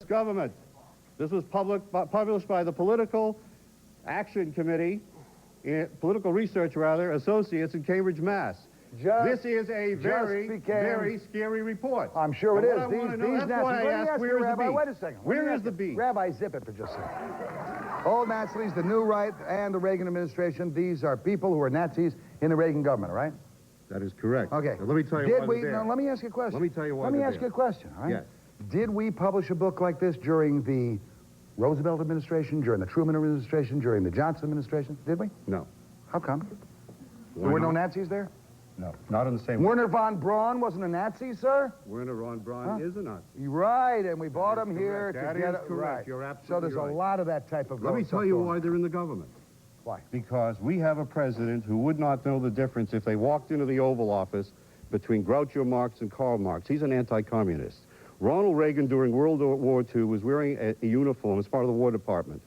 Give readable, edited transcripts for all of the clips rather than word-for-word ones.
government. This was published by the Political Action Committee, Political Research, rather, Associates in Cambridge, Mass. This is a very scary report. I'm sure it is. That's why I asked, where is the B? Wait a second. Where is the B? Rabbi, zip it for just a second. Old Nazis, the new right, and the Reagan administration, these are people who were Nazis in the Reagan government, all right? That is correct. Okay. Now, let me tell you why they're there. No, let me ask you a question. Let me tell you why Let me ask you a question, all right? Yes. Did we publish a book like this during the Roosevelt administration, during the Truman administration, during the Johnson administration? Did we? No. How come? There were no Nazis there? No, not in the same way. Werner von Braun wasn't a Nazi, sir? Werner von Braun is a Nazi. Right, and we bought him here to That get is it correct. right. You're absolutely So there's right. a lot of that type of. Let me tell you why they're in the government. Why? Because we have a president who would not know the difference if they walked into the Oval Office between Groucho Marx and Karl Marx. He's an anti-communist. Ronald Reagan, during World War II, was wearing a uniform as part of the War Department.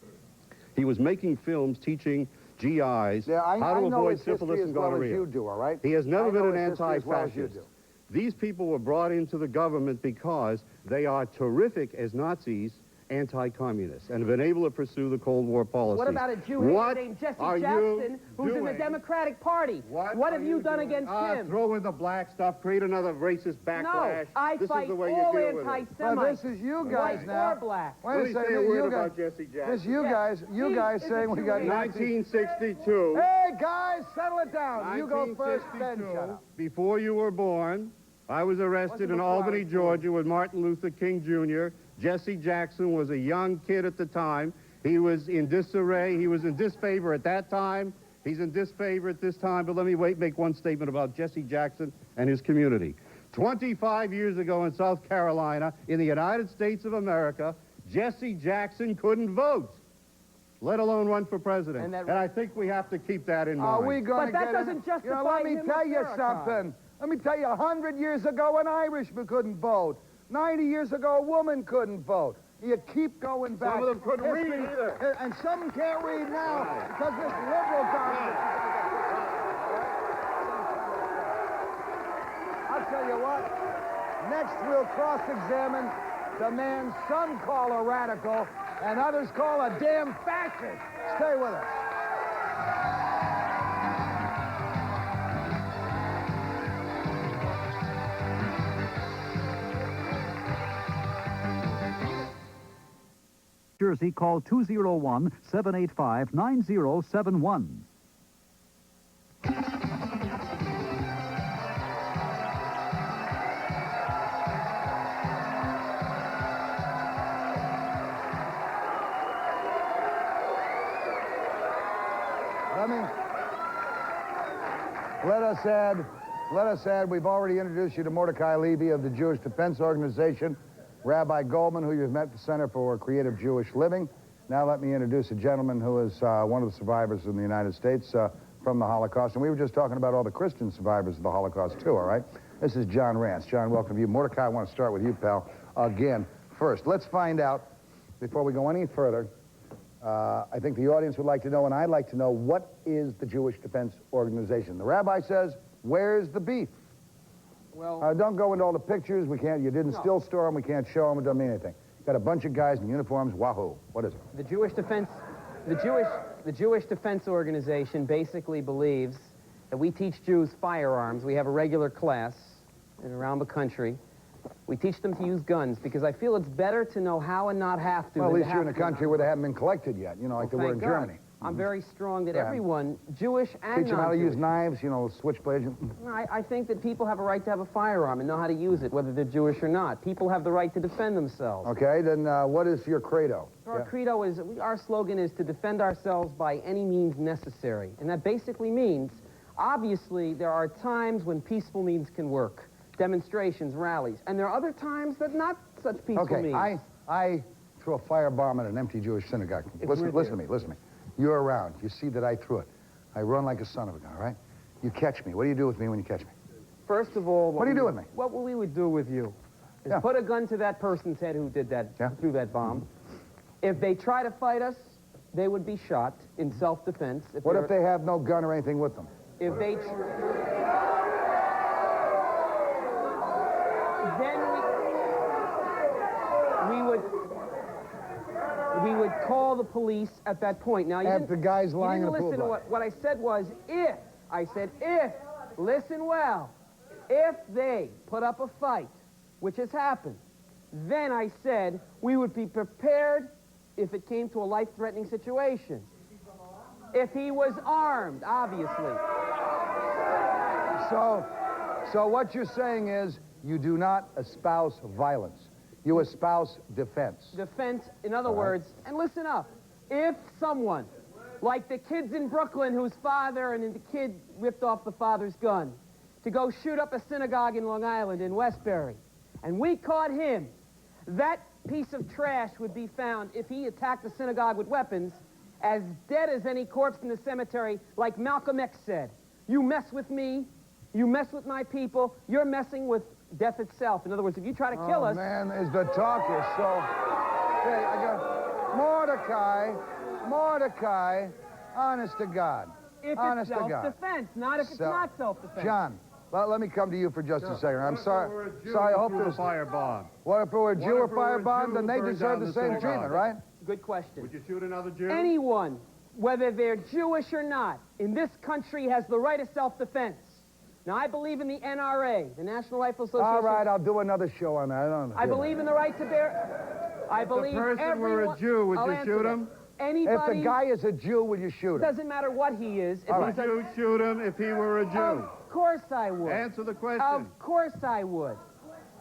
He was making films teaching GIs how to avoid syphilis and gonorrhea. You do, all right? He has never been an anti-fascist. Well, These people were brought into the government because they are terrific as Nazis, anti-communists, and have been able to pursue the Cold War policies. What about a Jew named Jesse Jackson, who's in the Democratic Party? What have you done against him? Throw in the black stuff, create another racist backlash. No, I fight all anti-Semites. Well, this is you guys white now. or black. Let me say a word about Jesse Jackson. This you guys saying we got 1962. Hey, guys, settle it down. You go first, then shut up. Before you were born, I was arrested in Albany, Georgia with Martin Luther King Jr. Jesse Jackson was a young kid at the time. He was in disarray. He was in disfavor at that time. He's in disfavor at this time. But let me make one statement about Jesse Jackson and his community. 25 years ago in South Carolina, in the United States of America, Jesse Jackson couldn't vote, let alone run for president. And I think we have to keep that in mind. Are we going to get But that doesn't justify let me tell you something. Let me tell you, 100 years ago, an Irishman couldn't vote. 90 years ago, a woman couldn't vote. You keep going back. Some of them couldn't read either. And some can't read now because this liberal government. I'll tell you what. Next, we'll cross-examine the man some call a radical and others call a damn fascist. Stay with us. Jersey, call 201-785-9071. Let us add, we've already introduced you to Mordecai Levy of the Jewish Defense Organization, Rabbi Goldman, who you've met at the Center for Creative Jewish Living. Now let me introduce a gentleman who is one of the survivors in the United States from the Holocaust. And we were just talking about all the Christian survivors of the Holocaust, too, all right? This is John Rance. John, welcome to you. Mordecai, I want to start with you, pal. Again, first, let's find out, before we go any further, I think the audience would like to know, and I'd like to know, what is the Jewish Defense Organization? The rabbi says, where's the beef? Well, don't go into all the pictures. We can't. You didn't still store them. We can't show them. It doesn't mean anything. Got a bunch of guys in uniforms. Wahoo! What is it? the Jewish Defense Organization basically believes that we teach Jews firearms. We have a regular class around the country. We teach them to use guns because I feel it's better to know how and not have to. Well, at least you're in a country where they haven't been collected yet. You know, like they were in Germany. I'm very strong that everyone, Jewish and teach them how to non-Jewish, use knives, you know, switchblades. I think that people have a right to have a firearm and know how to use it, whether they're Jewish or not. People have the right to defend themselves. Okay, then what is your credo? Our credo is, our slogan is to defend ourselves by any means necessary. And that basically means, obviously, there are times when peaceful means can work. Demonstrations, rallies. And there are other times that not such peaceful means. Okay, I threw a firebomb at an empty Jewish synagogue. Listen to me. You're around. You see that I threw it. I run like a son of a gun, all right? You catch me. What do you do with me when you catch me? First of all... What do you do with me? What we would do with you is put a gun to that person's head who did that, threw that bomb. If they try to fight us, they would be shot in self-defense. What if they have no gun or anything with them? If they... Then we would... call the police at that point. Now, you After didn't, the guy's lying you in didn't the pool listen to blanket. what I said was if. I said if. Listen well. If they put up a fight, which has happened, then I said we would be prepared if it came to a life-threatening situation. If he was armed, obviously. So what you're saying is you do not espouse violence. You espouse defense. Defense, in other words, and listen up, if someone, like the kids in Brooklyn whose father and the kid ripped off the father's gun to go shoot up a synagogue in Long Island in Westbury, and we caught him, that piece of trash would be found if he attacked the synagogue with weapons as dead as any corpse in the cemetery, like Malcolm X said. You mess with me, you mess with my people, you're messing with death itself. In other words, if you try to kill us... man, is the talk is so... Okay, I got... Mordecai, honest to God. If honest it's to God. self-defense, not if it's not self-defense. John, let me come to you for just a second. I'm sorry. I hope there's there's... a firebomb. What if it were a Jew or if it were a firebomb? Jew Then they who burned deserve down the the same synagogue? treatment, right? Good question. Would you shoot another Jew? Anyone, whether they're Jewish or not, in this country has the right of self-defense. Now, I believe in the NRA, the National Rifle Association. All right, I'll do another show on that. I believe in the right to bear... I believe If the person everyone... were a Jew, would I'll you answer shoot that. him? Anybody... If the guy is a Jew, will you shoot him? Doesn't matter what he is. If All he's Would you shoot him if he were a Jew? Of course I would. Answer the question. Of course I would.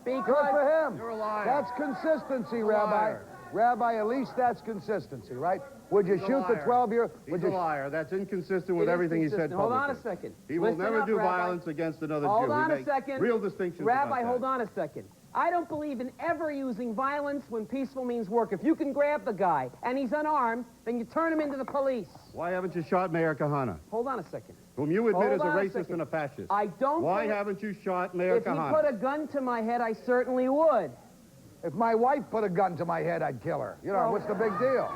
Because... Good for him. You're a liar. That's consistency, He's a Rabbi. liar. Rabbi, at least that's consistency, right? Would you He's a shoot the liar. 12-year... He's a liar. That's inconsistent with It is everything he said consistent. Hold publicly. on a second. He will Listen never up, do Rabbi. violence against another Jew. Hold We on a make second. real distinctions Rabbi, about that. hold on a second. I don't believe in ever using violence when peaceful means work. If you can grab the guy and he's unarmed, then you turn him into the police. Why haven't you shot Mayor Kahana, Hold on a second. whom you admit is a Hold on a racist second. and a fascist? I don't... Why haven't you shot Mayor If he Kahana? put a gun to my head, I certainly would. If my wife put a gun to my head, I'd kill her. You know, Well- what's the big deal?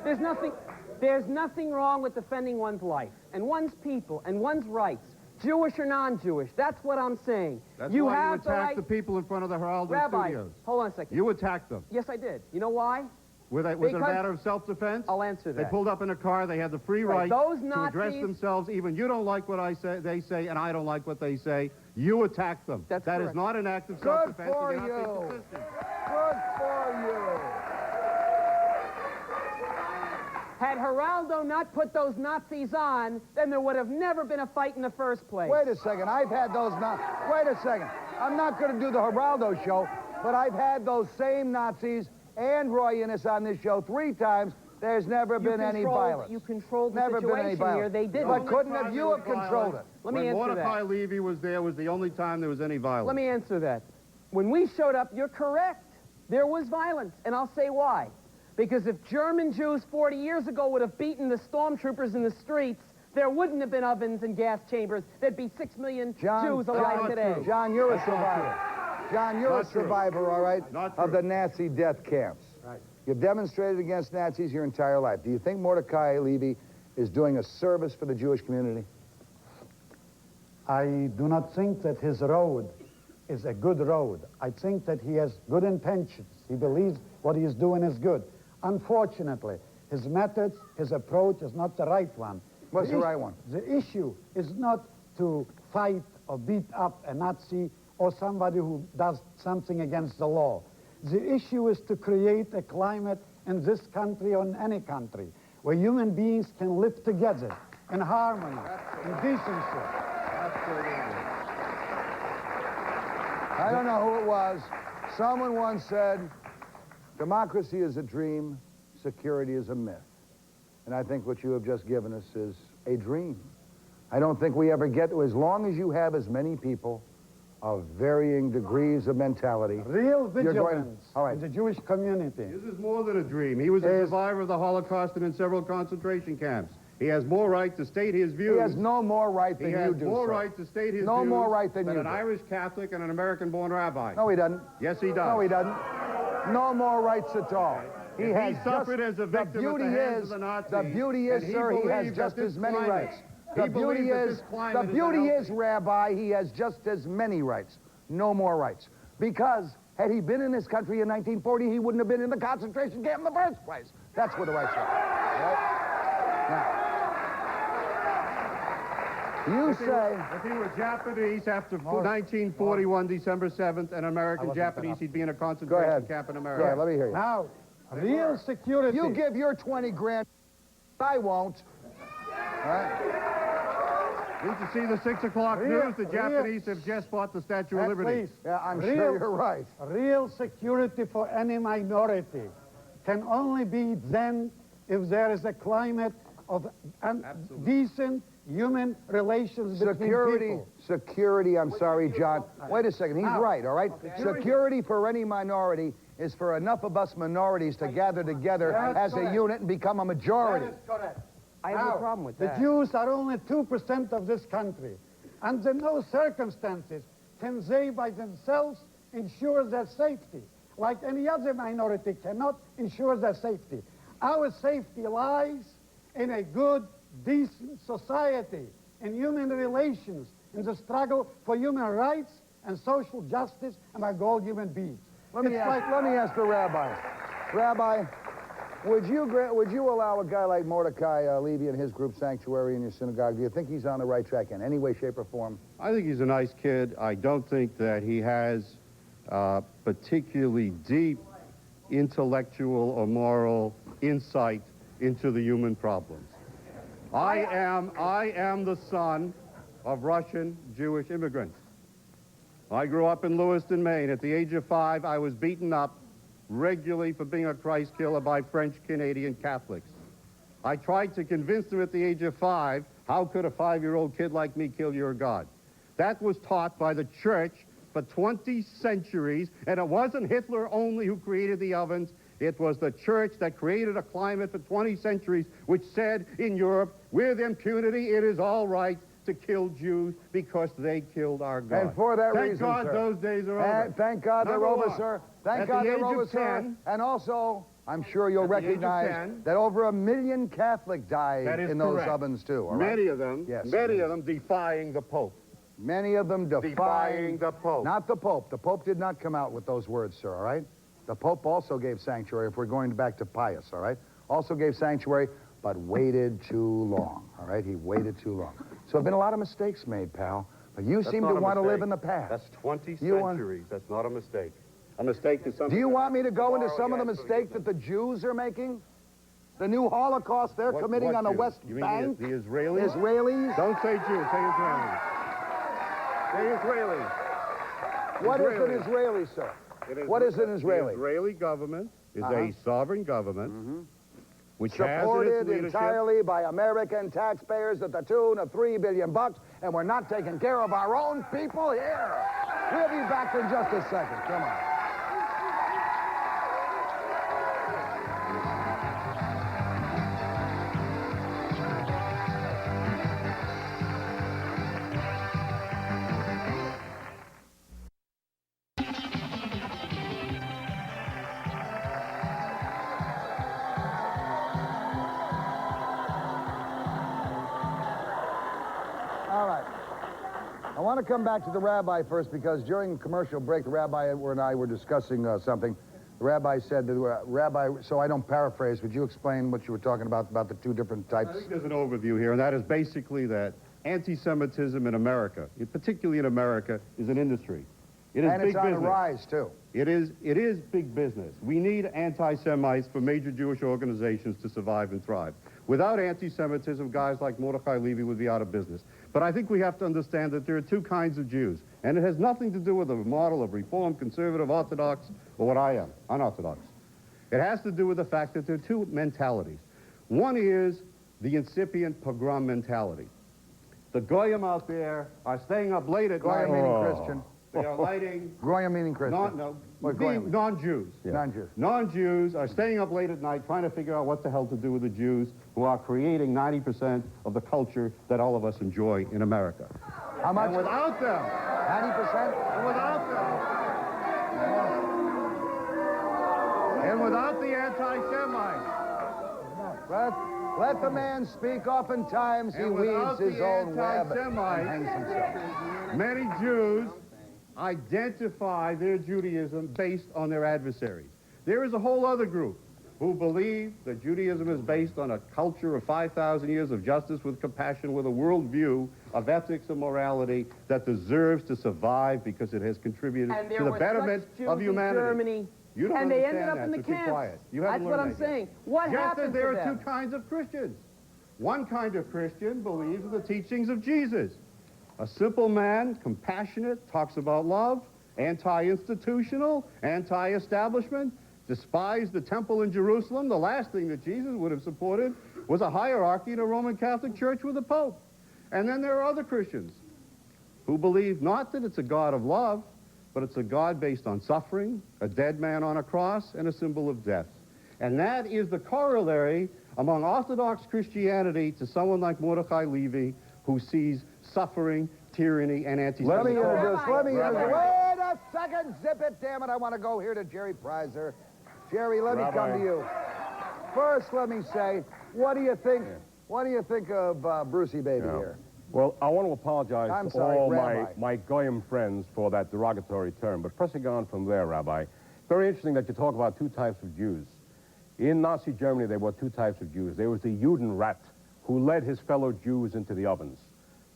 There's nothing wrong with defending one's life and one's people and one's rights, Jewish or non-Jewish. That's what I'm saying. That's you why have you attacked right... the people in front of the Geraldo Rabbi, Studios. hold on a second. You attacked them. Yes, I did. You know why? Was it a Because- matter of self-defense? I'll answer They that. pulled up in a car. They had the free Right. right Those to address Nazis- themselves. Even you don't like what they say, and I don't like what they say. You attacked them. That's That is correct. not an act of Good self-defense. for and you're not you. being consistent. Good for you. Had Geraldo not put those Nazis on, then there would have never been a fight in the first place. Wait a second. I've had those... Wait a second. I'm not going to do the Geraldo show, but I've had those same Nazis and Roy Innes on this show 3 times. There's never been any violence. You controlled the Never been any situation here. violence. They did. But couldn't have you have controlled it? Let me When answer Mordecai that. Levy was there was the only time there was any violence. Let me answer that. When we showed up, you're correct. There was violence, and I'll say why. Because if German Jews 40 years ago would have beaten the stormtroopers in the streets, there wouldn't have been ovens and gas chambers. There'd be 6 million Jews alive today. John, you're a survivor. John, you're a Not true. survivor, all right, Not of true. the Nazi death camps. Right. You've demonstrated against Nazis your entire life. Do you think Mordecai Levy is doing a service for the Jewish community? I do not think that his road is a good road. I think that he has good intentions. He believes what he is doing is good. Unfortunately, his methods, his approach is not the right one. What's the right one? The issue is not to fight or beat up a Nazi or somebody who does something against the law. The issue is to create a climate in this country or in any country where human beings can live together in harmony, in decency. I don't know who it was. Someone once said, democracy is a dream, security is a myth. And I think what you have just given us is a dream. I don't think we ever get to, as long as you have as many people of varying degrees of mentality. Real You're going to- vigilance all right. in the Jewish community. This is more than a dream. He was a survivor of the Holocaust and in several concentration camps. He has more right to state his views. He has no more right than He you has do, more sir. right to state his No views more right than you an do. Irish Catholic and an American-born rabbi. No, he doesn't. Yes, he does. No, he doesn't. No more rights at all. He If has he suffered just, as a victim the at beauty the hands is, of the Nazis, the beauty is, and he sir, he has believed just that as this many climate- rights. he The beauty believes that is, this climate the is beauty unhealthy. is, Rabbi, he has just as many rights. No more rights. Because Had he been in this country in 1940, he wouldn't have been in the concentration camp in the first place. That's what I say. All right? Now, you say... If he were Japanese after 1941, December 7th, and American Japanese, he'd be in a concentration camp in America. Go ahead, let me hear you. Now, real security. You give your 20 grand, I won't. All right? Need to see the 6 o'clock news. The Japanese have just bought the Statue of Liberty. Please. Yeah, I'm sure you're right. Real security for any minority can only be then if there is a climate of decent human relations between people. Security, I'm sorry, John. Wait a second, he's right, all right? Security for any minority is for enough of us minorities to gather together as a unit and become a majority. That is correct. I have no problem with that. The Jews are only 2% of this country, and in no circumstances can they by themselves ensure their safety, like any other minority cannot ensure their safety. Our safety lies in a good, decent society, in human relations, in the struggle for human rights and social justice among all human beings. Let me ask the rabbi. Rabbi, would you allow a guy like Mordecai Levy and his group Sanctuary in your synagogue? Do you think he's on the right track in any way, shape, or form? I think he's a nice kid. I don't think that he has particularly deep intellectual or moral insight into the human problems. I am the son of Russian Jewish immigrants. I grew up in Lewiston, Maine. At the age of 5, I was beaten up regularly for being a Christ killer by French Canadian Catholics. I tried to convince them at the age of 5, how could a 5-year-old kid like me kill your God? That was taught by the church for 20 centuries, and it wasn't Hitler only who created the ovens. It was the church that created a climate for 20 centuries which said in Europe, with impunity, it is all right to kill Jews because they killed our God. And for that reason, Thank God sir, those days are over. And thank God they're over, sir. Thank God they're over, sir. 10, and also, I'm sure you'll recognize 10, that over 1 million Catholics died in those ovens, too. All right? Many of them, many of them defying the Pope. Many of them defying the Pope. Not the Pope. The Pope did not come out with those words, sir, all right? The Pope also gave sanctuary, if we're going back to Pius, all right? Also gave sanctuary, but waited too long, all right? He waited too long. So there have been a lot of mistakes made, pal. But you seem to want to live in the past. That's 20 centuries. That's not a mistake. A mistake is something... Do you want me to go into some of the mistakes that the Jews are making? The new Holocaust they're committing on the West Bank? The Israelis? Israelis? Don't say Jews, say Israelis. Say Israelis. What is an Israeli, sir? What is an Israeli? The Israeli government is a sovereign government which supported entirely by American taxpayers at the tune of $3 billion, and we're not taking care of our own people here. We'll be back in just a second. Come on. All right. I want to come back to the rabbi first because during commercial break, the rabbi and I were discussing something. The rabbi said, Rabbi, so I don't paraphrase, would you explain what you were talking about the two different types? I think there's an overview here, and that is basically that anti-Semitism in America, particularly in America, is an industry. It is and big it's on business. the rise, too. It is big business. We need anti-Semites for major Jewish organizations to survive and thrive. Without anti-Semitism, guys like Mordecai Levy would be out of business. But I think we have to understand that there are two kinds of Jews, and it has nothing to do with the model of Reform, Conservative, Orthodox, or what I am, unorthodox. It has to do with the fact that there are two mentalities. One is the incipient pogrom mentality. The Goyim out there are staying up late at night. Goyim meaning Christian. They are lighting... Goyim meaning Christian. Non-Jews. Yeah. Non-Jews. Non-Jews are staying up late at night trying to figure out what the hell to do with the Jews who are creating 90% of the culture that all of us enjoy in America. How much? And without them... 90%? And without them... And without the anti-Semites... Let the man speak. Oftentimes he weaves his own web and hangs himself. Many Jews identify their Judaism based on their adversaries. There is a whole other group who believe that Judaism is based on a culture of 5,000 years of justice with compassion, with a worldview of ethics and morality that deserves to survive because it has contributed to the betterment of humanity. Germany, You don't and they understand ended up that, in the so keep camps. quiet. You That's haven't what learned I'm that yet. saying. What Just happened as there to are them? two kinds of Christians. One kind of Christian believes in the teachings of Jesus. A simple man, compassionate, talks about love, anti-institutional, anti-establishment, despised the temple in Jerusalem. The last thing that Jesus would have supported was a hierarchy in a Roman Catholic Church with a pope. And then there are other Christians who believe not that it's a God of love, but it's a God based on suffering, a dead man on a cross, and a symbol of death. And that is the corollary among Orthodox Christianity to someone like Mordecai Levy, who sees suffering, tyranny, and anti-Semitism. Let me introduce, Rabbi. wait a second, zip it, damn it. I want to go here to Jerry Preiser. Jerry, let me come to you. First, let me say, what do you think? What do you think of Brucey Baby here? Well, I want to apologize I'm to sorry, all Rabbi. my Goyim friends for that derogatory term, but pressing on from there, Rabbi, very interesting that you talk about two types of Jews. In Nazi Germany, there were two types of Jews. There was the Judenrat, who led his fellow Jews into the ovens.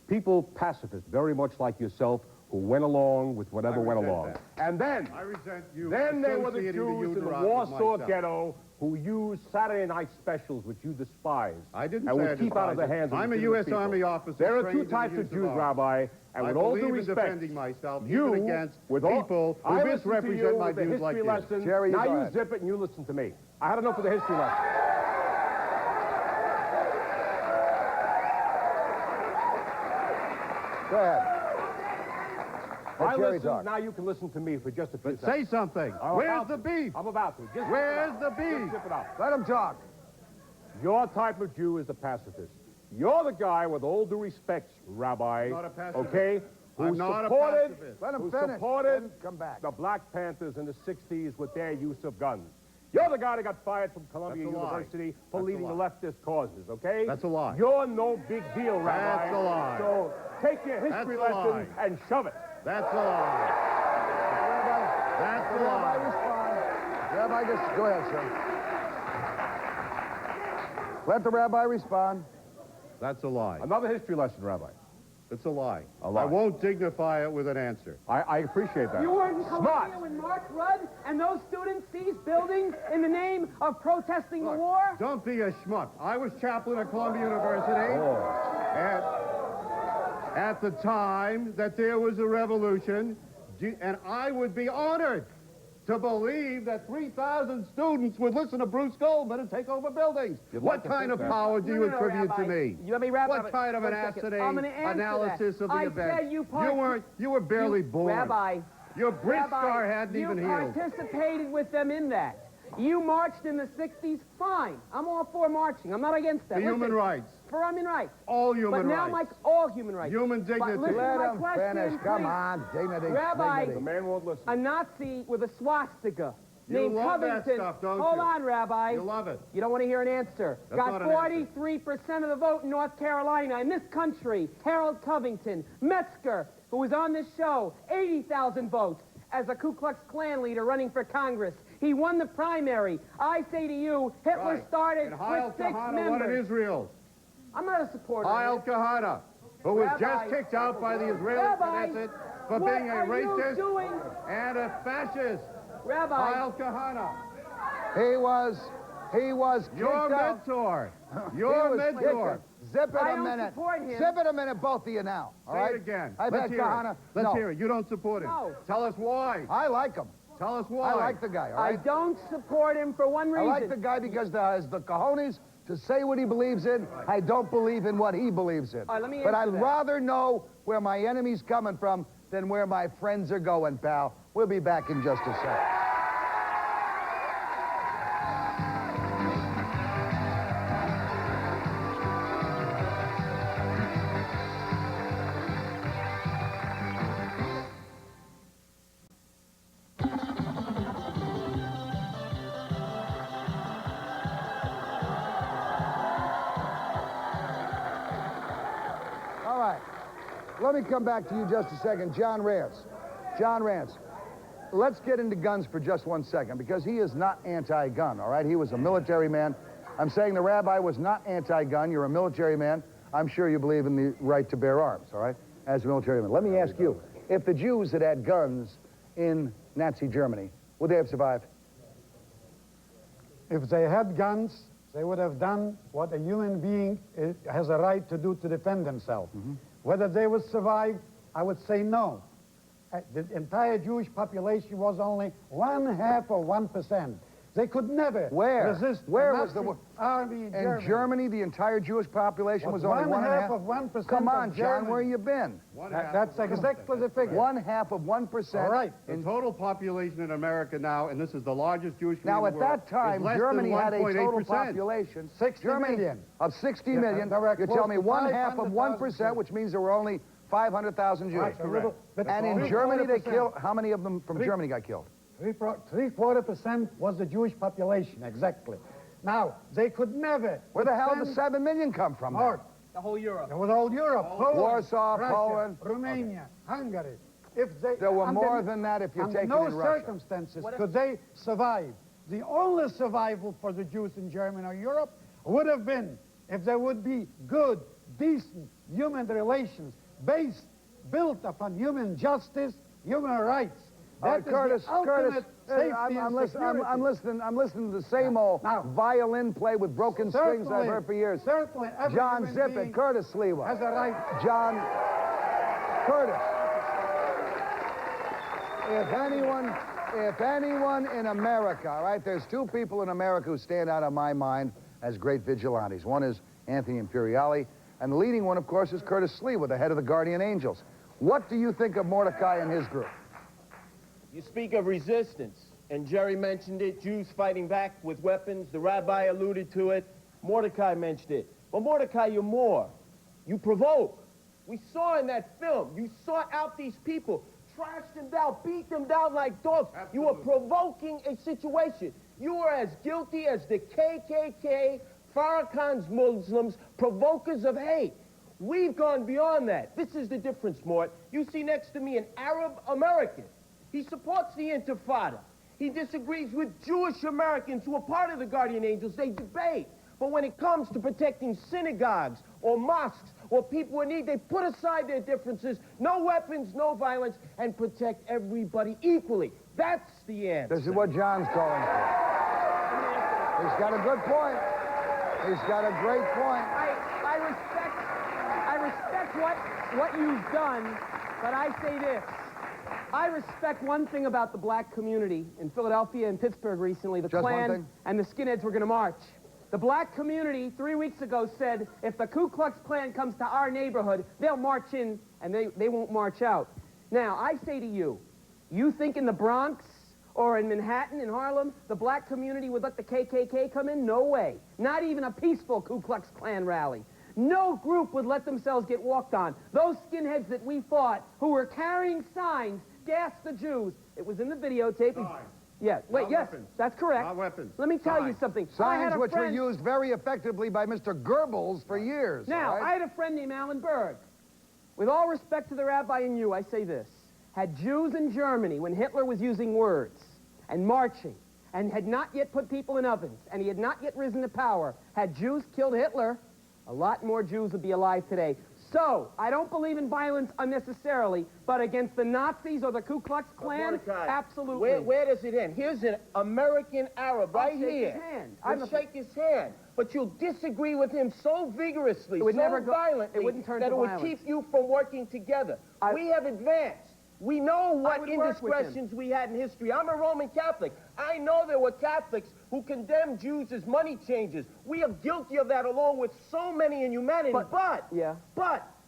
People, pacifists, very much like yourself, who went along with whatever went along. And then, I resent you then there were the associating Jews in the Judenrat with Warsaw myself. ghetto who used Saturday night specials, which you despise. I didn't and say I would keep out of the despise hands it. of I'm the a Jewish U.S. people. Army officer. There are trained two in the types use of Jews, arms. Rabbi, and I with all due believe in respect, defending myself, you, even against with all, people I who listened to misrepresent you my with the views like history this. lesson. Jerry, now go you ahead. zip it and you listen to me. I had enough of the history lesson. Go ahead. Let I Jerry listened, talk. now you can listen to me for just a few But seconds. say something. I'm Where's about the to. beef? I'm about to. Just Where's the Just beef? zip it out. Let him talk. Your type of Jew is the pacifist. You're the guy, with all due respect, Rabbi, I'm not a pacifist. okay, who I'm not a supported, pacifist. Let him who finish. supported Then come back. the Black Panthers in the 60s with their use of guns. You're the guy that got fired from Columbia That's a lie. University for That's a leading the lie. leftist causes, okay? That's a lie. You're no big deal, Rabbi. That's a lie. So take your history That's a lesson lie. and shove it. That's a lie. That's a Rabbi, lie. respond. Rabbi, just go ahead, sir. Let the rabbi respond. That's a lie. Another history lesson, Rabbi. It's a lie. A lie. I won't dignify it with an answer. I appreciate that. You weren't in Smart. Columbia when Mark Rudd and those students seized buildings in the name of protesting the war? Don't be a schmuck. I was chaplain at Columbia University. At the time that there was a revolution, and I would be honored to believe that 3,000 students would listen to Bruce Goldman and take over buildings. You'd What like to kind think of that. power do you No, attribute Rabbi. to me? You let me wrap What up kind of for an a second. accident I'm gonna answer analysis that. of the I event? said You were barely born. Rabbi, Your bridge Rabbi, scar hadn't even you healed. participated with them in that. You marched in the 60s, fine. I'm all for marching. I'm not against that. For human Listen, rights. For human rights. All But human now, rights. Mike, all human rights. Human But dignity. listen to Let my him question, finish. Come please. on. Dignity. Rabbi, The dignity. man won't listen. A Nazi with a swastika You named love that Covington. stuff, don't Hold you? on, Rabbi. You love it. You don't want to hear an answer. That's Got not an answer. 43% of the vote in North Carolina. In this country, Harold Covington, Metzger, who was on this show, 80,000 votes as a Ku Klux Klan leader running for Congress. He won the primary. I say to you, Hitler Right. started And Heil with 6 Kahana won in members. Israel. I'm not a supporter. Heil of it. Kahana, who was Rabbi, just kicked out by the Israeli Rabbi, Knesset for what being a are you racist doing? and a fascist. Rabbi, Heil Kahana, He was kicked your out. mentor. He Your was mentor. kicked. Zip it I a don't minute. support him. Zip it a minute, both of you now. All Say right? it again. I've Let's had hear Kahana. it. Let's No. hear it. You don't support him. No. Tell us why. I like him. Tell us why. I like the guy, all I right? don't support him for one I reason. like the guy because he has the cojones to say what he believes in. I don't believe in what he believes in. All right, let me But answer I'd that. rather know where my enemy's coming from than where my friends are going, pal. We'll be back in just a second. All right. Let me come back to you just a second. John Reyes. John Rance, let's get into guns for just 1 second, because he is not anti-gun, all right? He was a military man. I'm saying the rabbi was not anti-gun. You're a military man. I'm sure you believe in the right to bear arms, all right, as a military man. Let me ask you, if the Jews had had guns in Nazi Germany, would they have survived? If they had guns, they would have done what a human being has a right to do to defend himself. Whether they would survive, I would say no. The entire Jewish population was only 1/2 of 1%. They could never resist Where the was the Nazi army in Germany. In Germany, the entire Jewish population was only 1/2 of 1%. Come on, of John, Germany. where you been? That's exactly the figure. 1/2 of 1%. All right. The total population in America now, and this is the largest Jewish community Now, in at the world, that time, is less Germany than had a total 1.8%. population 60 Germany million. of 60 Yeah, million. there were You close tell me to 1/2 of 500,000 1%, which means there were only 500,000 Jews. Right, a little bit And in over Germany, they 40%. killed, how many of them from Germany got killed? 3/4% was the Jewish population, exactly. Now, they could never. Where the hell did the defend 7 million come from? then? North. The whole Europe. It was all Europe. Poland, Warsaw, Russia, Poland. Romania, Hungary. If they, There were under more than that if you under take it no in Russia. circumstances could they survive. The only survival for the Jews in Germany or Europe would have been if there would be good, decent human relations built upon human justice, human rights. That is Curtis, the ultimate safety I'm and listening. I'm security. listening to the same old Now, violin play with broken strings I've Certainly, heard for years. Certainly, every John human Zippet, being Curtis Sliwa. has a right. John Curtis. If anyone in America, all right, there's two people in America who stand out in my mind as great vigilantes. One is Anthony Imperiali, and the leading one, of course, is Curtis Sliwa, the head of the Guardian Angels. What do you think of Mordecai and his group? You speak of resistance, and Jerry mentioned it, Jews fighting back with weapons. The rabbi alluded to it. Mordecai mentioned it. But Mordecai, you're more. You provoke. We saw in that film, you sought out these people, trashed them down, beat them down like dogs. Absolutely. You were provoking a situation. You were as guilty as the KKK, Farrakhan's Muslims, provokers of hate. We've gone beyond that. This is the difference, Mort. You see next to me an Arab American. He supports the Intifada. He disagrees with Jewish Americans who are part of the Guardian Angels. They debate. But when it comes to protecting synagogues or mosques or people in need, they put aside their differences, no weapons, no violence, and protect everybody equally. That's the answer. This is what John's calling for. He's got a good point. He's got a great point. I respect what you've done, but I say this. I respect one thing about the black community in Philadelphia and Pittsburgh recently. The Just one Klan thing? and the skinheads were going to march. The black community 3 weeks ago said, if the Ku Klux Klan comes to our neighborhood, they'll march in and they won't march out. Now, I say to you, you think in the Bronx or in Manhattan, in Harlem, the black community would let the KKK come in? No way. Not even a peaceful Ku Klux Klan rally. No group would let themselves get walked on. Those skinheads that we fought, who were carrying signs, gassed the Jews. It was in the videotape. Signs. Yeah, wait, Not yes, weapons. that's correct. Not weapons. Let me tell you Signs. something. I had Signs a which were friend- used very effectively by Mr. Goebbels for years. Now, all right? I had a friend named Alan Berg. With all respect to the rabbi and you, I say this. Had Jews in Germany, when Hitler was using words and marching, and had not yet put people in ovens, and he had not yet risen to power, had Jews killed Hitler, a lot more Jews would be alive today. So, I don't believe in violence unnecessarily, but against the Nazis or the Ku Klux Klan, Mordecai, absolutely. Where does it end? Here's an American Arab right I'll shake here. his hand. I'll shake his hand. But you'll disagree with him so vigorously, It would so never go- violently, it wouldn't turn that to it would violence. keep you from working together. I- We have advanced. We know what would work with him. indiscretions we had in history. I'm a Roman Catholic. I know there were Catholics who condemned Jews as money changers. We are guilty of that along with so many in humanity. But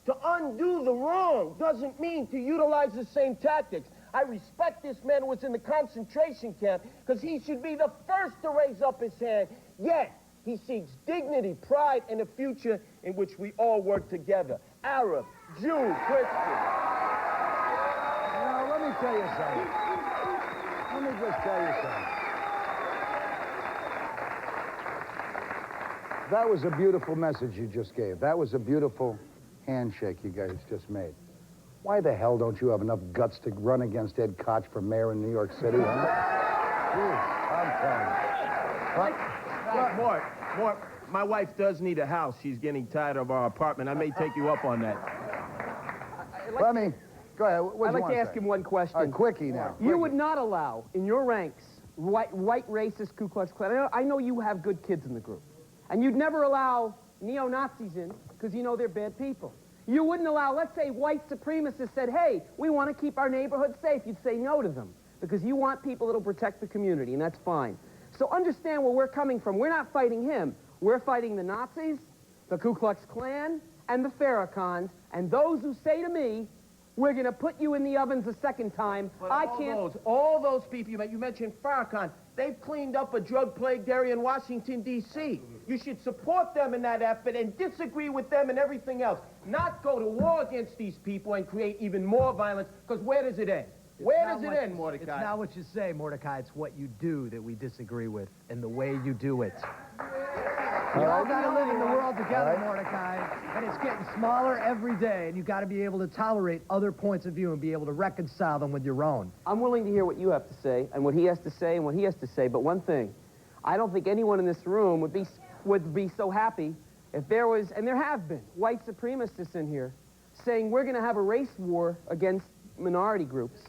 to undo the wrong doesn't mean to utilize the same tactics. I respect this man who was in the concentration camp because he should be the first to raise up his hand. Yet, he seeks dignity, pride, and a future in which we all work together. Arab, Jew, Christian. Now, let me tell you something. Let me just tell you something. That was a beautiful message you just gave. That was a beautiful handshake you guys just made. Why the hell don't you have enough guts to run against Ed Koch for mayor in New York City, huh? Jeez, I'm telling you. Mort, my wife does need a house. She's getting tired of our apartment. I may take you up on that. Let me, go ahead. I'd like to ask him one question. All right, quickie now. You would not allow, in your ranks, white racist Ku Klux Klan. I know you have good kids in the group. And you'd never allow neo-Nazis in because you know they're bad people. You wouldn't allow, let's say, white supremacists said, hey, we want to keep our neighborhood safe. You'd say no to them because you want people that'll protect the community, and that's fine. So understand where we're coming from. We're not fighting him. We're fighting the Nazis, the Ku Klux Klan, and the Farrakhan's, and those who say to me, we're going to put you in the ovens a second time. But I can't... all those people you mentioned Farrakhan, they've cleaned up a drug-plagued area in Washington, D.C. You should support them in that effort and disagree with them and everything else. Not go to war against these people and create even more violence, because where does it end? Where does it end, Mordecai? It's not what you say, Mordecai. It's what you do that we disagree with, and the way you do it. You all got to live in the world together, Mordecai, and it's getting smaller every day, and you got to be able to tolerate other points of view and be able to reconcile them with your own. I'm willing to hear what you have to say, and what he has to say, and what he has to say, but one thing, I don't think anyone in this room would be so happy if there was, and there have been, white supremacists in here saying we're going to have a race war against minority groups.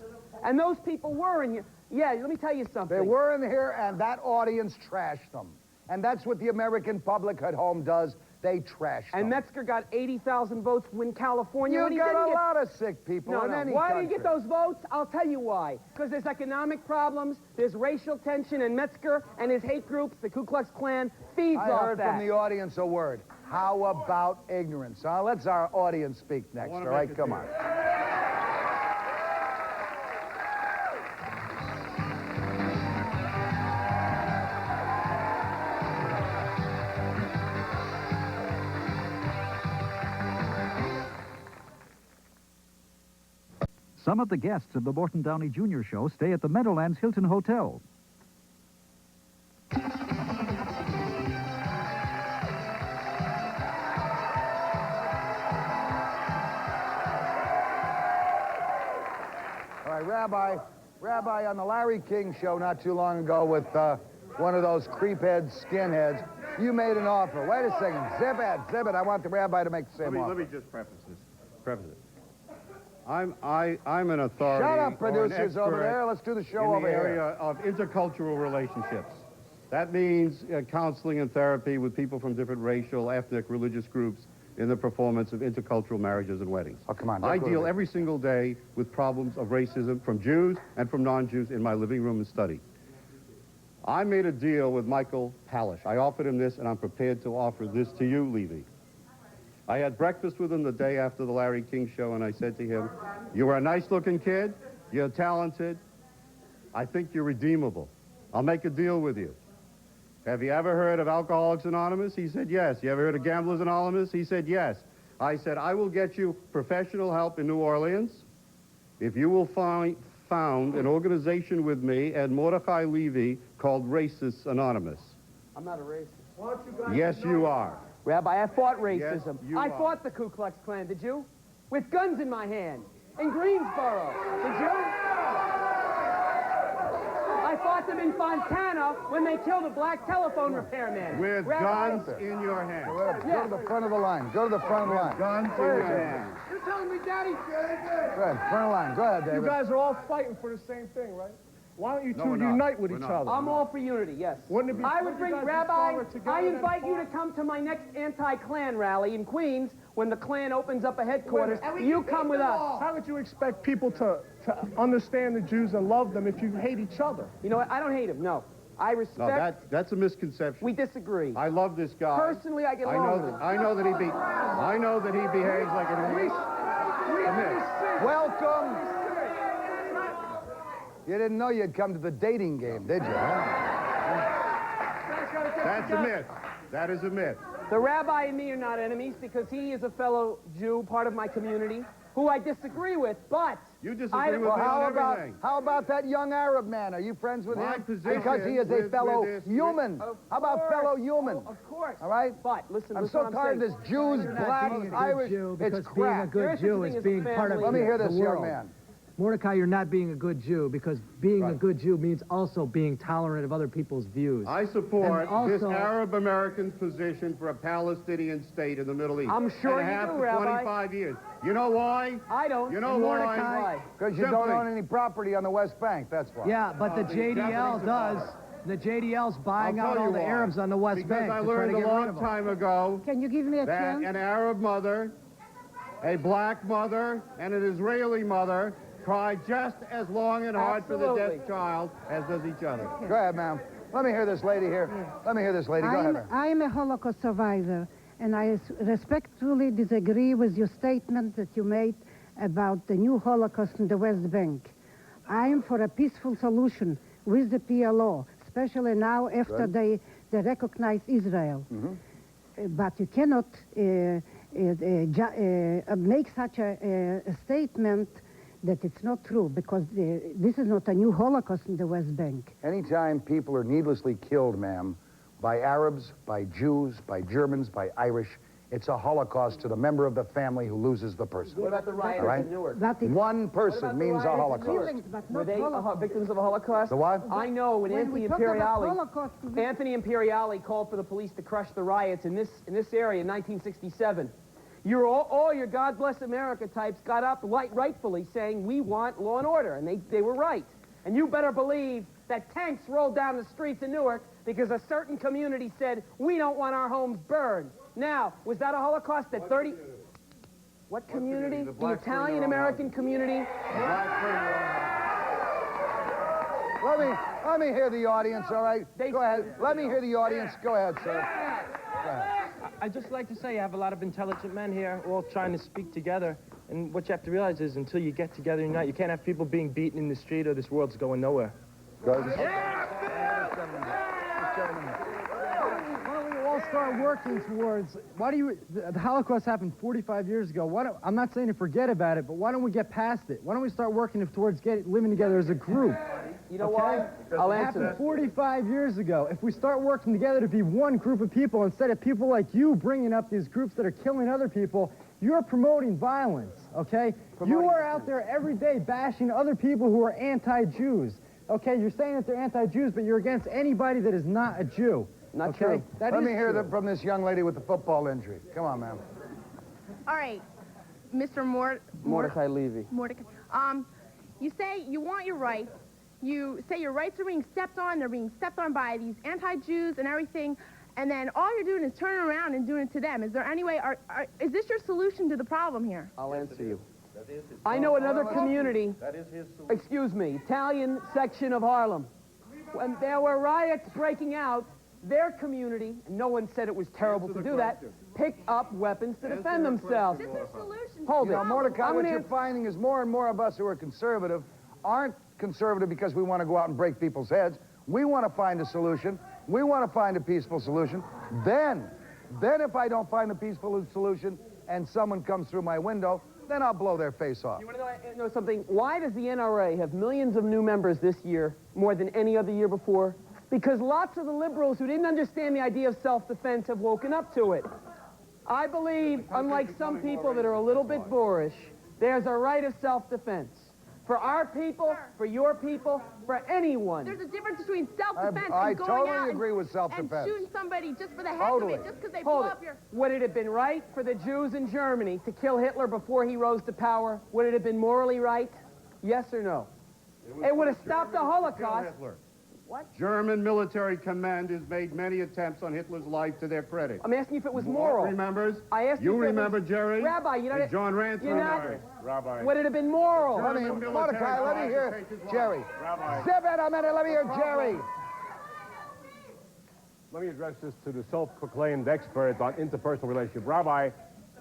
And those people were in here. Yeah, let me tell you something. They were in here, and that audience trashed them. And that's what the American public at home does. They trash them. And Metzger got 80,000 votes in California. You got a lot of sick people in any Why country. do you get those votes? I'll tell you why. Because there's economic problems, there's racial tension, and Metzger and his hate groups, the Ku Klux Klan, feeds off that. I heard from the audience a word. How about ignorance? Let's our audience speak next, all right? Come on. Some of the guests of the Morton Downey Jr. show stay at the Meadowlands Hilton Hotel. All right, Rabbi, on the Larry King show not too long ago with one of those creephead skinheads, you made an offer. Wait a second. Zip it. I want the rabbi to make the same offer. Let me just preface it. I'm an authority. Shut up, or an producers over expert there. Let's do the show in the over here. area of intercultural relationships. That means counseling and therapy with people from different racial, ethnic, religious groups in the performance of intercultural marriages and weddings. Oh, come on. I deal every single day with problems of racism from Jews and from non-Jews in my living room and study. I made a deal with Michael Palish. I offered him this, and I'm prepared to offer this to you, Levy. I had breakfast with him the day after the Larry King show, and I said to him, you are a nice-looking kid, you're talented, I think you're redeemable. I'll make a deal with you. Have you ever heard of Alcoholics Anonymous? He said, yes. You ever heard of Gamblers Anonymous? He said, yes. I said, I will get you professional help in New Orleans if you will found an organization with me and Mordecai Levy called Racists Anonymous. I'm not a racist. Yes, you are. Rabbi, I fought racism. Yes, I fought the Ku Klux Klan, did you? With guns in my hand. In Greensboro, did you? I fought them in Fontana when they killed a black telephone repairman. With guns in your hand. Go to the front of the line. Go to the front of the line. Guns in your hand. You're telling me, Daddy? Go ahead, front of the line. Go ahead, David. You guys are all fighting for the same thing, right? Why don't you No, we're two not. unite with We're each not. other? I'm all for unity, yes. Wouldn't it be I fun would if bring, you guys Rabbi, were together I and invite you to fought? come to my next anti-Klan rally in Queens when the Klan opens up a headquarters. You come with us. How would you expect people to understand the Jews and love them if you hate each other? You know what? I don't hate him, no. I respect... No, that's a misconception. We disagree. I love this guy. Personally, I get along with him. I know that he behaves like an idiot. Welcome. You didn't know you'd come to the dating game, did you? That's a myth. That is a myth. The rabbi and me are not enemies because he is a fellow Jew, part of my community, who I disagree with, but You disagree with me Well, on everything. how about that young Arab man? Are you friends with My him? position Because he is a with fellow this- human. How about fellow human? Of course. All right? But listen, I'm listen so what tired of saying. this Jews, You're not black, being a good Irish. Jew, It's because being a crap. good There is such Jew a is thing as a being part of family. Let me hear the this, young world. man. Mordecai, you're not being a good Jew, because being a Right. good Jew means also being tolerant of other people's views. I support And this also- Arab American's position for a Palestinian state in the Middle East. I'm sure and you have do, for Rabbi. 25 years. You know why? I don't. You know And why? Mordecai. Because you don't Simply. own any property on the West Bank, that's why. Yeah, but the the JDL Japanese does. The JDL's buying I'll out tell all you the why. Arabs on the West because Bank I to try learned to a get rid long of them. time ago Can you give me a that chance? an Arab mother, a black mother, and an Israeli mother cry just as long and hard for the Absolutely. deaf child as does each other. Go ahead, ma'am. Let me hear this lady here. Let me hear this lady. Go ahead, ma'am. I'm a Holocaust survivor, and I respectfully disagree with your statement that you made about the new Holocaust in the West Bank. I am for a peaceful solution with the PLO, especially now after they recognize Israel. But you cannot make such a statement that it's not true, because this is not a new Holocaust in the West Bank. Anytime people are needlessly killed, ma'am, by Arabs, by Jews, by Germans, by Irish, it's a Holocaust to the member of the family who loses the person. What about the rioters All right. in Newark? But it's One person means a Holocaust. feelings, but Were not they Holocaust. victims of a Holocaust? The what? I know when When Anthony we talk about Imperiali, Holocaust, Anthony Imperiali called for the police to crush the riots in this area in 1967. All your God Bless America types got up rightfully saying we want law and order, and they were right. And you better believe that tanks rolled down the streets of Newark because a certain community said we don't want our homes burned. Now, was that a Holocaust that 30... What community? community? The The black Italian American community? Let me hear the audience, all right? They- Go ahead. Let me hear the audience. Go ahead, sir. Go ahead. I'd just like to say I have a lot of intelligent men here all trying to speak together. And what you have to realize is until you get together and unite, you can't have people being beaten in the street or this world's going nowhere. Go ahead. Why don't we all start working towards, the Holocaust happened 45 years ago. I'm not saying to forget about it, but why don't we get past it? Why don't we start working towards living together as a group? You know why? I'll It answer happened that. 45 years ago. If we start working together to be one group of people, instead of people like you bringing up these groups that are killing other people, you're promoting violence, okay? You are out there every day bashing other people who are anti-Jews, okay? You're saying that they're anti-Jews, but you're against anybody that is not a Jew. Not okay? true. That Let is me hear true. from this young lady with the football injury. Come on, ma'am. All right, Mr. Mordecai Levy. Mordecai. You say you want your rights. You say your rights are being stepped on. They're being stepped on by these anti-Jews and everything. And then all you're doing is turning around and doing it to them. Is there any way, is this your solution to the problem here? I'll answer you. I know another community, excuse me, Italian section of Harlem. When there were riots breaking out, their community, and no one said it was terrible to do that, picked up weapons to defend themselves. This is a solution. Hold You it. know, Mordecai, I'm what gonna you're finding is more and more of us who are conservative aren't conservative because we want to go out and break people's heads. We want to find a solution. We want to find a peaceful solution. Then if I don't find a peaceful solution and someone comes through my window, then I'll blow their face off. You want to know something? Why does the NRA have millions of new members this year, more than any other year before? Because lots of the liberals who didn't understand the idea of self-defense have woken up to it. I believe, unlike some people that are a little bit boorish, there's a right of self-defense. For our people, for your people, for anyone. There's a difference between self-defense I and going totally out agree with and self-defense. shooting somebody just for the heck Totally. of it, just because they blow Hold it. up your... Would it have been right for the Jews in Germany to kill Hitler before he rose to power? Would it have been morally right? Yes or no? It would have stopped the Holocaust. Hitler. What? German military command has made many attempts on Hitler's life to their credit. I'm asking you if it was moral. Remembers? I asked You you if it remember, was... Jerry? Rabbi, you're not... And John Ransom. You're not... Rabbi. Would it have been moral? Let me, German Mordecai, let me military hear tried to take his Jerry. life. Rabbi. Zip it a minute, let me hear Jerry. Let me address this to the self-proclaimed expert on interpersonal relationship. Rabbi,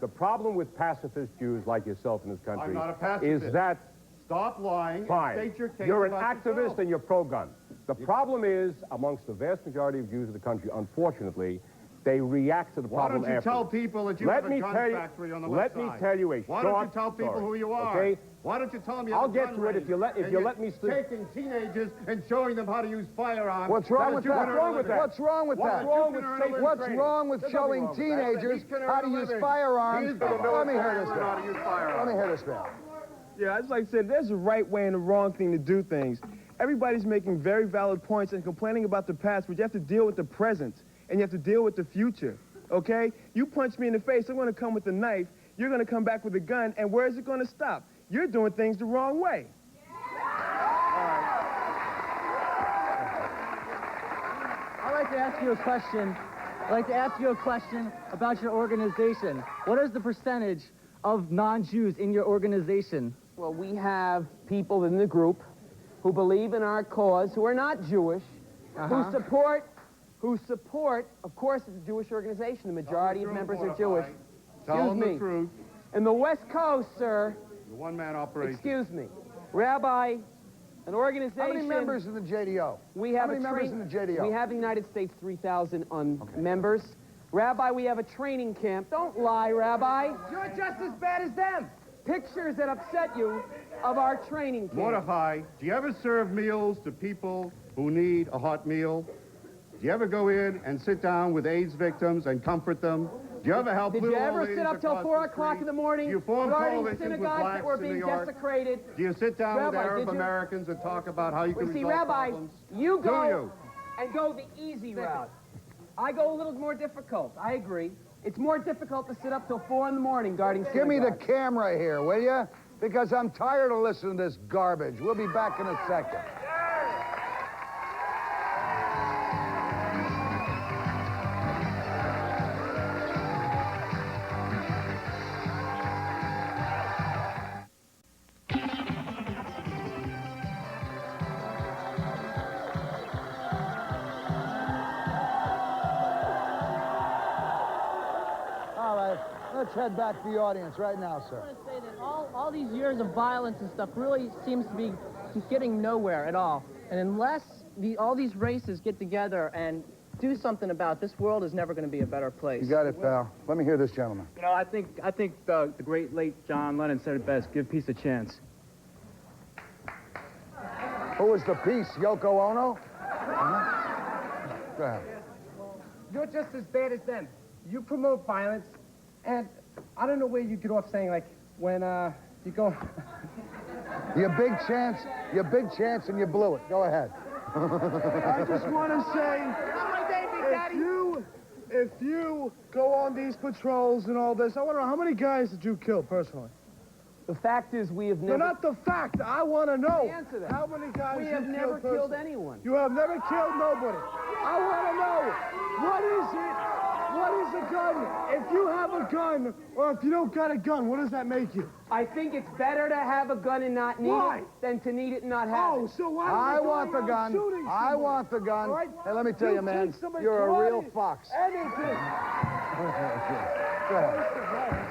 the problem with pacifist Jews like yourself in this country I'm not a pacifist. is that, Stop lying fine, and state your case you're an about activist yourself. and you're pro-gun. The problem is, amongst the vast majority of Jews in the country, unfortunately, They react to the problem Why don't you afterwards. tell people that you have a gun factory on the west side? Let me tell you a Why short don't you tell people story, who you are? Okay? Why don't you tell them you I'll have a get gun to it if range you let and me you're taking teenagers and showing them how to use firearms. What's wrong with that? What's wrong with that? What's wrong with that? What's wrong with showing teenagers how to use firearms? Let me hear this guy. Let me hear this guy. Yeah, it's like I said, there's a right way and a wrong thing to do things. Everybody's making very valid points and complaining about the past, but you have to deal with the present, and you have to deal with the future, okay? You punch me in the face, I'm going to come with a knife, you're going to come back with a gun, and where is it going to stop? You're doing things the wrong way. I'd like to ask you a question. I'd like to ask you a question about your organization. What is the percentage of non-Jews in your organization? Well, we have people in the group who believe in our cause, who are not Jewish, who support, of course, it's a Jewish organization. The majority of members are Jewish. Tell them Excuse the me. truth. In the West Coast, sir, The one-man operation. excuse me, Rabbi, an organization... How many members in the JDO? We have How many members in the JDO? We have in the United States 3,000 members. Rabbi, we have a training camp. Don't lie, Rabbi. You're just as bad as them. Pictures that upset you of our training camp. Mordecai, do you ever serve meals to people who need a hot meal? Do you ever go in and sit down with AIDS victims and comfort them? Do you ever help Did you little old ever ladies sit up till across 4 the o'clock street? in the morning Do you form guarding coalitions with synagogues blacks that were in New being York? desecrated? Do you sit down with Rabbi, Arab did you? Americans and talk about how you can Well, see, resolve Rabbi, problems? you Do go you? and go the easy route. I go a little more difficult. I agree. It's more difficult to sit up till 4 in the morning guarding synagogues. Give me the camera here, will you? Because I'm tired of listening to this garbage. We'll be back in a second. All right, let's head back to the audience right now, sir. I want to say that all these years of violence and stuff really seems to be getting nowhere at all. And unless all these races get together and do something about it, this world is never going to be a better place. You got it, pal. Let me hear this gentleman. You know, I think the great late John Lennon said it best, give peace a chance. Who was the piece? Yoko Ono? Go ahead. You're just as bad as them. You promote violence, and I don't know where you get off saying, like, when you go... Your big chance, and you blew it. Go ahead. I just want to say, if you go on these patrols and all this, I want to know, how many guys did you kill personally? The fact is, we have No, never... not the fact. I want to know. Answer that. How many guys We you have never killed killed personally? anyone. You have never killed nobody. I want to know, what is it? What is a gun? If you have a gun, or if you don't got a gun, what does that make you? I think it's better to have a gun and not need Why? it than to need it and not have it. So why I are you want the going around gun. shooting I somebody? want the gun. All right? Hey, let me tell you, man, take somebody's you're a real karate, fox. Anything. Go ahead.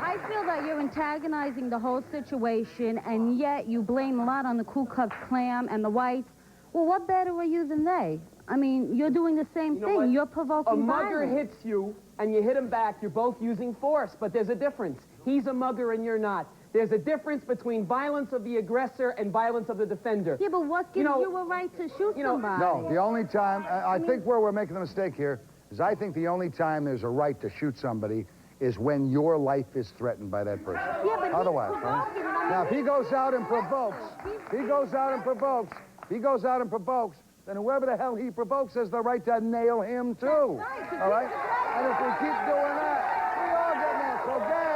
I feel that you're antagonizing the whole situation, and yet you blame a lot on the Ku Klux Klan and the whites. Well, what better are you than they? I mean, you're doing the same You know thing. what? You're provoking A mugger violence. hits you, and you hit him back. You're both using force, but there's a difference. He's a mugger, and you're not. There's a difference between violence of the aggressor and violence of the defender. Yeah, but what gives you a right to shoot somebody? No, the only time, I think where we're making the mistake here is I think the only time there's a right to shoot somebody is when your life is threatened by that person. Yeah, but Otherwise, he's right? provoking, and I Now, mean, if he goes out and provokes, then whoever the hell he provokes has the right to nail him, too. That's right, All right? And if we keep doing that, we all get nailed. So, gang,